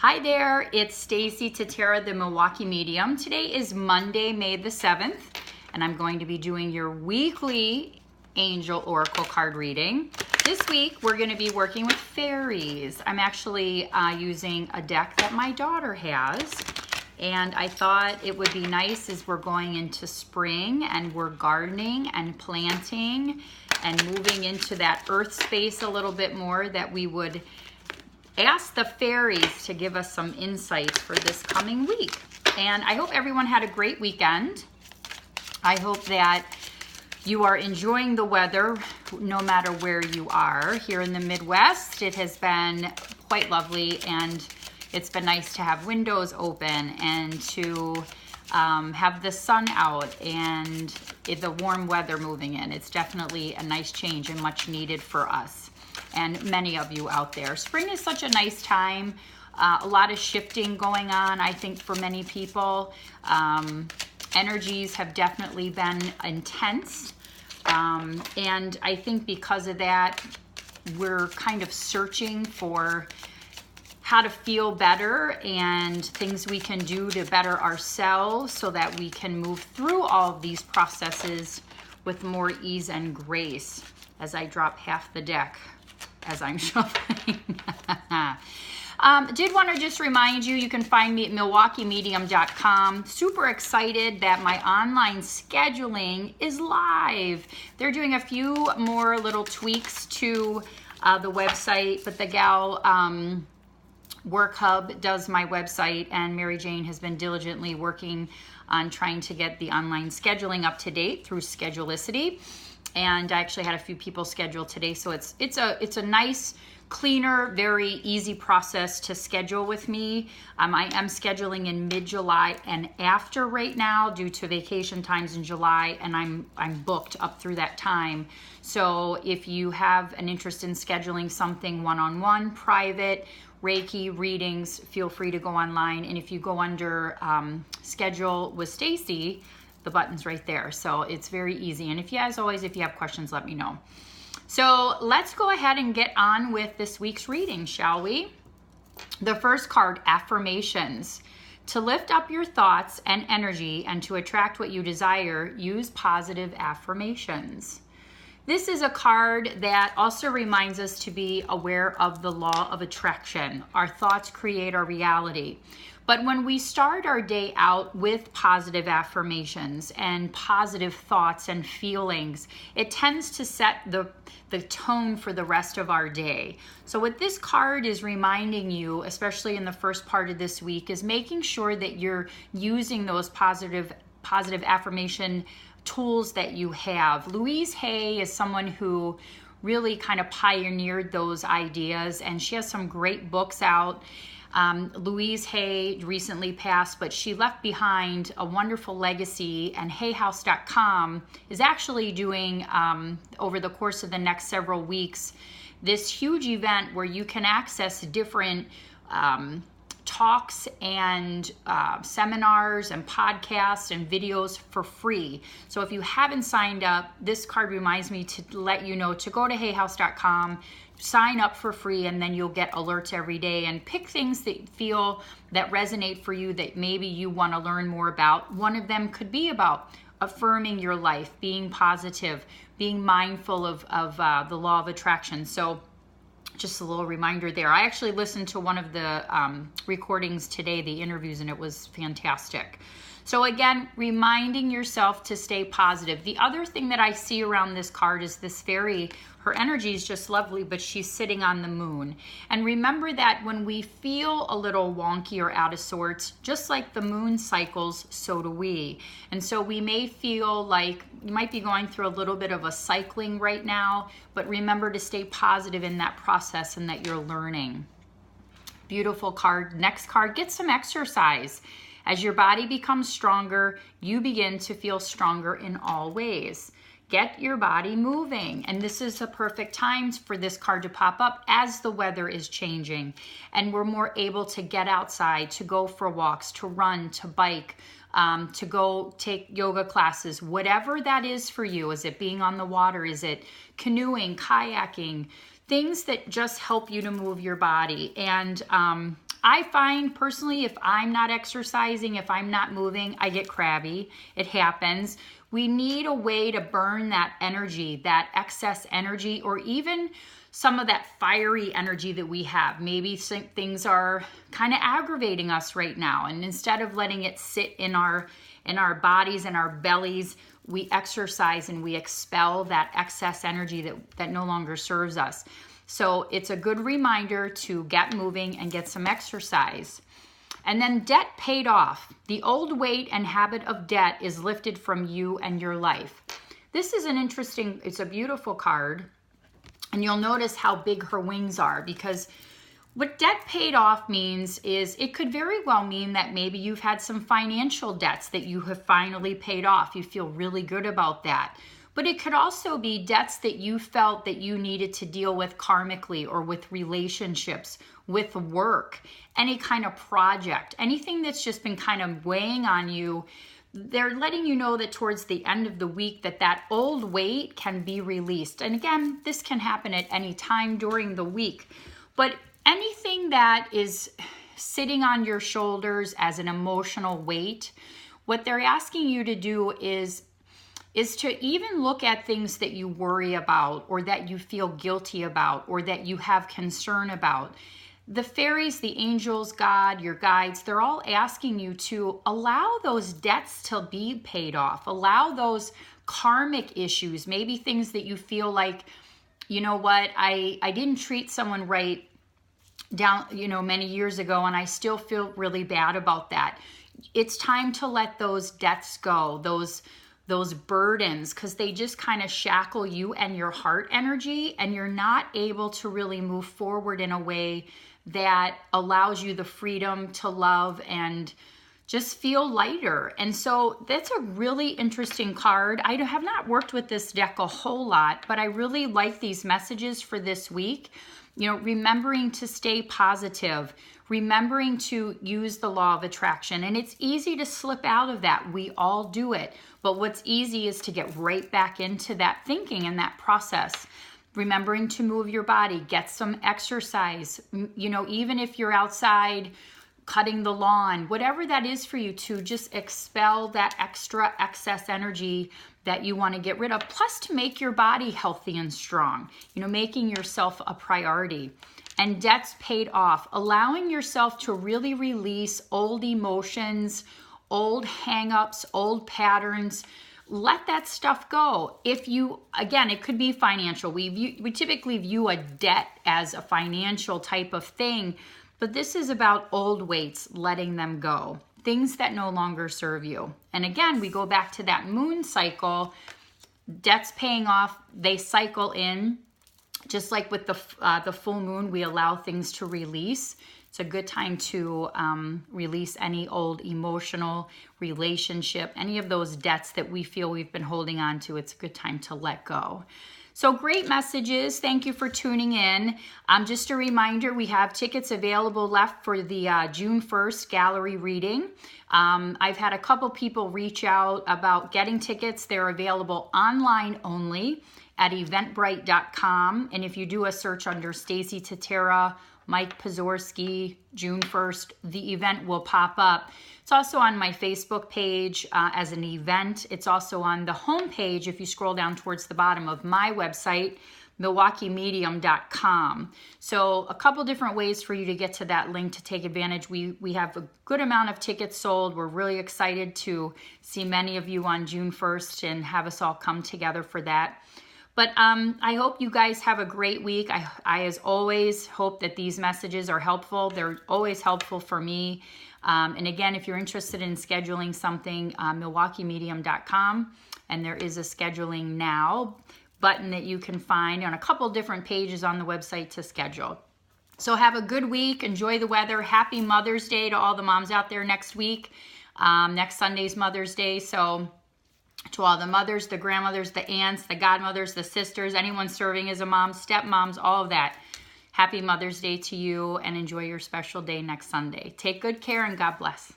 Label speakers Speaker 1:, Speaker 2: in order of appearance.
Speaker 1: Hi there, it's Stacie Tatera, the Milwaukee Medium. Today is Monday, May the 7th, and I'm going to be doing your weekly Angel Oracle card reading. This week, we're going to be working with fairies. I'm actually using a deck that my daughter has, and I thought it would be nice as we're going into spring and we're gardening and planting and moving into that earth space a little bit more, that we would ask the fairies to give us some insights for this coming week. And I hope everyone had a great weekend. I hope that you are enjoying the weather no matter where you are. Here in the Midwest, it has been quite lovely, and it's been nice to have windows open and to have the sun out and the warm weather moving in. It's definitely a nice change and much needed for us and many of you out there. Spring is such a nice time. A lot of shifting going on, I think, for many people. Energies have definitely been intense. And I think because of that, we're kind of searching for how to feel better and things we can do to better ourselves so that we can move through all of these processes with more ease and grace. As I drop half the deck as I'm shuffling. Did want to just remind you, you can find me at MilwaukeeMedium.com. Super excited that my online scheduling is live. They're doing a few more little tweaks to the website, but the gal Work Hub does my website, and Mary Jane has been diligently working on trying to get the online scheduling up to date through Schedulicity. And I actually had a few people scheduled today, so it's a nice, cleaner, very easy process to schedule with me. I am scheduling in mid-July and after right now due to vacation times in July, and I'm booked up through that time. So if you have an interest in scheduling something one-on-one, private, Reiki readings, feel free to go online. And if you go under schedule with Stacie, the button's right there. So it's very easy. And if you, as always, if you have questions, let me know. So let's go ahead and get on with this week's reading, shall we? The first card, affirmations. To lift up your thoughts and energy and to attract what you desire, use positive affirmations. This is a card that also reminds us to be aware of the law of attraction. Our thoughts create our reality. But when we start our day out with positive affirmations and positive thoughts and feelings, it tends to set the tone for the rest of our day. So what this card is reminding you, especially in the first part of this week, is making sure that you're using those positive affirmation tools that you have. Louise Hay is someone who really kind of pioneered those ideas, and she has some great books out. Louise Hay recently passed, but she left behind a wonderful legacy, and hayhouse.com is actually doing, over the course of the next several weeks, this huge event where you can access different talks and seminars and podcasts and videos for free. So if you haven't signed up, this card reminds me to let you know to go to hayhouse.com, sign up for free, and then you'll get alerts every day and pick things that resonate for you, that maybe you want to learn more about. One of them could be about affirming your life, being positive, being mindful of the law of attraction. So just a little reminder there. I actually listened to one of the recordings today, the interviews, and it was fantastic. So again, reminding yourself to stay positive. The other thing that I see around this card is this fairy. Her energy is just lovely, but she's sitting on the moon. And remember that when we feel a little wonky or out of sorts, just like the moon cycles, so do we. And so we may feel like you might be going through a little bit of a cycling right now, but remember to stay positive in that process and that you're learning. Beautiful card. Next card, get some exercise. As your body becomes stronger, you begin to feel stronger in all ways. Get your body moving. And this is a perfect time for this card to pop up as the weather is changing and we're more able to get outside, to go for walks, to run, to bike, to go take yoga classes, whatever that is for you. Is it being on the water? Is it canoeing, kayaking? Things that just help you to move your body. And I find personally, if I'm not exercising, if I'm not moving, I get crabby. It happens. We need a way to burn that energy, that excess energy, or even some of that fiery energy that we have. Maybe things are kind of aggravating us right now. And instead of letting it sit in our bodies and our bellies, we exercise and we expel that excess energy that no longer serves us. So it's a good reminder to get moving and get some exercise. And then debt paid off. The old weight and habit of debt is lifted from you and your life. This is it's a beautiful card. And you'll notice how big her wings are, because what debt paid off means is it could very well mean that maybe you've had some financial debts that you have finally paid off. You feel really good about that. But it could also be debts that you felt that you needed to deal with karmically, or with relationships, with work, any kind of project, anything that's just been kind of weighing on you. They're letting you know that towards the end of the week that old weight can be released. And again, this can happen at any time during the week. But anything that is sitting on your shoulders as an emotional weight, what they're asking you to do is to even look at things that you worry about, or that you feel guilty about, or that you have concern about. The fairies, the angels, God, your guides, they're all asking you to allow those debts to be paid off. Allow those karmic issues, maybe things that you feel like, you know what, I didn't treat someone right down, many years ago, and I still feel really bad about that. It's time to let those debts go, those burdens, because they just kind of shackle you and your heart energy, and you're not able to really move forward in a way that allows you the freedom to love and just feel lighter. And so that's a really interesting card. I have not worked with this deck a whole lot, but I really like these messages for this week. Remembering to stay positive, remembering to use the law of attraction. And it's easy to slip out of that. We all do it. But what's easy is to get right back into that thinking and that process. Remembering to move your body, get some exercise, even if you're outside cutting the lawn, whatever that is for you, to just expel that extra excess energy that you want to get rid of, plus to make your body healthy and strong, making yourself a priority. And debts paid off, allowing yourself to really release old emotions, old hang-ups, old patterns. Let that stuff go. Again, it could be financial. We typically view a debt as a financial type of thing, but this is about old weights, letting them go. Things that no longer serve you. And again, we go back to that moon cycle. Debts paying off, they cycle in. Just like with the full moon, we allow things to release. It's a good time to release any old emotional relationship, any of those debts that we feel we've been holding on to. It's a good time to let go. So great messages. Thank you for tuning in. Just a reminder, we have tickets available left for the June 1st gallery reading. I've had a couple people reach out about getting tickets. They're available online only at eventbrite.com. And if you do a search under Stacie Tatera, Mike Pazorski, June 1st, the event will pop up. It's also on my Facebook page as an event. It's also on the home page if you scroll down towards the bottom of my website, MilwaukeeMedium.com. So a couple different ways for you to get to that link to take advantage. We have a good amount of tickets sold. We're really excited to see many of you on June 1st and have us all come together for that. But I hope you guys have a great week. I, as always, hope that these messages are helpful. They're always helpful for me. And again, if you're interested in scheduling something, MilwaukeeMedium.com, and there is a scheduling now button that you can find on a couple different pages on the website to schedule. So have a good week. Enjoy the weather. Happy Mother's Day to all the moms out there next week. Next Sunday's Mother's Day. So to all the mothers, the grandmothers, the aunts, the godmothers, the sisters, anyone serving as a mom, stepmoms, all of that. Happy Mother's Day to you, and enjoy your special day next Sunday. Take good care and God bless.